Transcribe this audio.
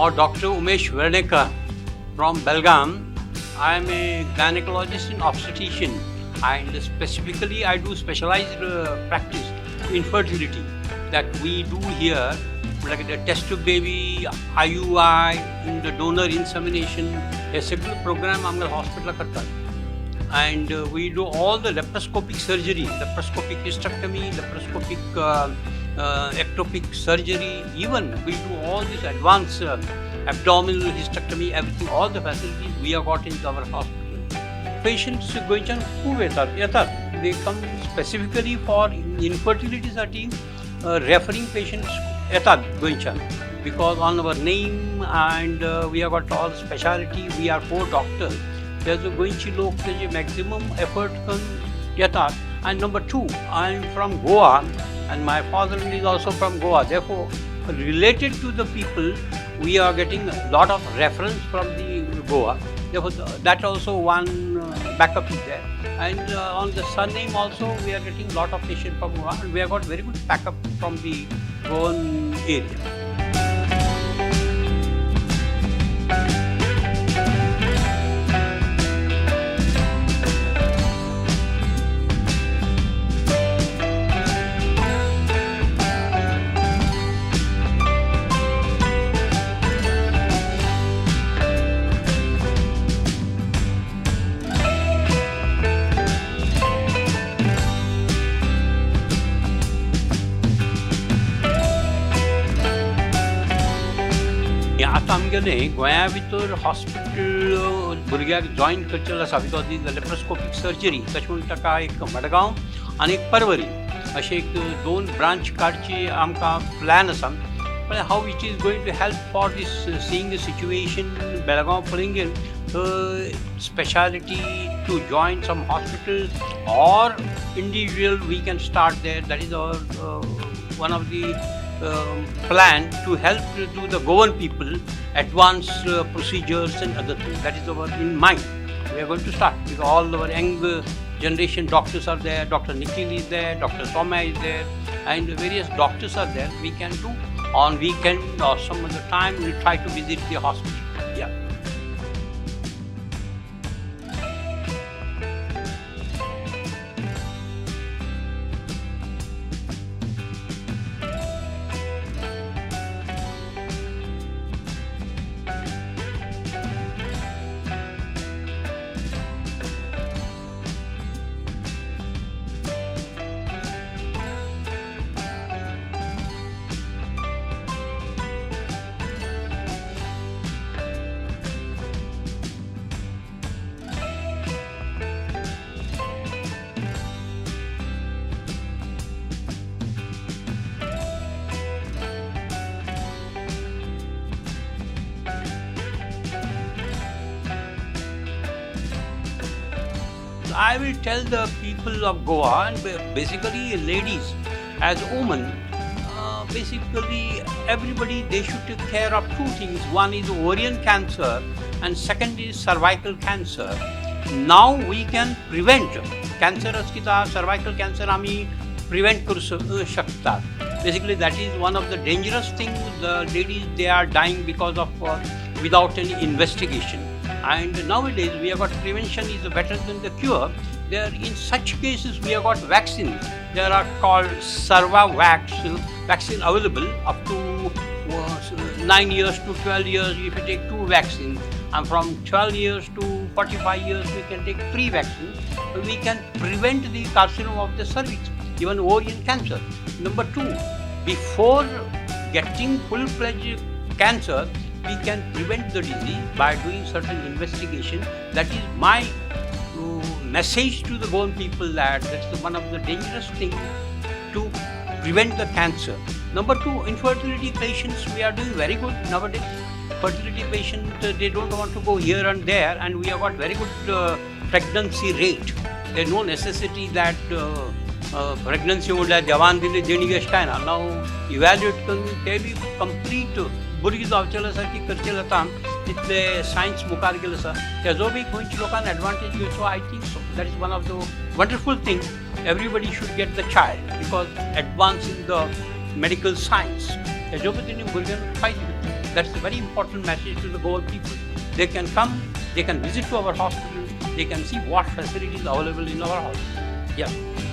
or Dr. Umesh Vernekar from Belagavi. I am a gynecologist and obstetrician, and specifically I do specialized practice in fertility that we do here, like the test tube baby, IUI, and the donor insemination. A single program आमच्या hospital करतात. And we do all the laparoscopic surgery, laparoscopic hysterectomy, laparoscopic ectopic surgery. Even we do all this advanced abdominal hysterectomy, everything, all the facilities we have got in our hospital. Patients गोंयच्यान खूब येतात. They come specifically for infertility साठी referring patients येतात गोंयच्यान, because on our name and we have got all speciality. We are 4 doctors. There's a गोंयची लोक तेजे maximum effort करून येतात. And number 2, I am from Goa and my father is also from Goa. Therefore, related to the people, we are getting a lot of reference from the Goa. Therefore, that also one backup is there. And on the surname also, we are getting a lot of patients from Goa, and we have got very good backup from the Goan area. आतां आमगेले गोंया भितर hospital भुरग्याक join करचेलें आसा, because the लेप्रोस्कोपीक surgery. तशें म्हूण ताका एक मडगांव आनी एक परवरी अशे एक 2 ब्रांच काडची आमकां प्लॅन आसा. पण how it is going to help for this seeing the situation Belgaum पळयंगेर speciality to join some hospital or individual we can start there. That is our one of the plan to help to the Goan people advance procedures and other things. That is our in mind. We are going to start because all our young generation doctors are there. Dr. Nikhil is there, Dr. Soma is there, and various doctors are there. We can do on weekend or some other time we try to visit the hospital. Yeah. I will tell the people of Goa and basically ladies as women, basically everybody they should take care of 2 things. One is ovarian cancer and second is cervical cancer. Now we can prevent cancer asita cervical cancer आम्ही prevent करू शकतात. Basically that is one of the dangerous things. The ladies they are dying because of without any investigation. And nowadays we have got prevention is better than the cure. There in such cases we have got vaccine. There are called Cervavax vaccine available up to 9 years to 12 years. If you take 2 vaccines, and from 12 years to 45 years we can take 3 vaccines. We can prevent the carcinoma of the cervix, even ovarian cancer. Number 2, before getting full-fledged cancer, we can prevent the disease by doing certain investigation. That is my message to the Goan people, that that's one of the dangerous things to prevent the cancer. Number 2, infertility patients, we are doing very good nowadays. Fertility patients, they don't want to go here and there, and we have got very good pregnancy rate. There is no necessity that pregnancy would have jawan dili deni काय ना. Now evaluate करून ते B complete भुरगीं जावचेले साठी करचेले आतां तितले science मुखार गेलो आसा. तेजो बी गोंयच्या लोकांक एडवांटेज घेवचो. I think so. That is one of the wonderful thing. Everybody should get the child because advance in the medical science. हेजो बी तेणी भुरग्यांक फायदो घेतलो. That's a very important message to the Goan people. They can come, they can visit to our hospital, they can see what facilities are available in our hospital. Yeah.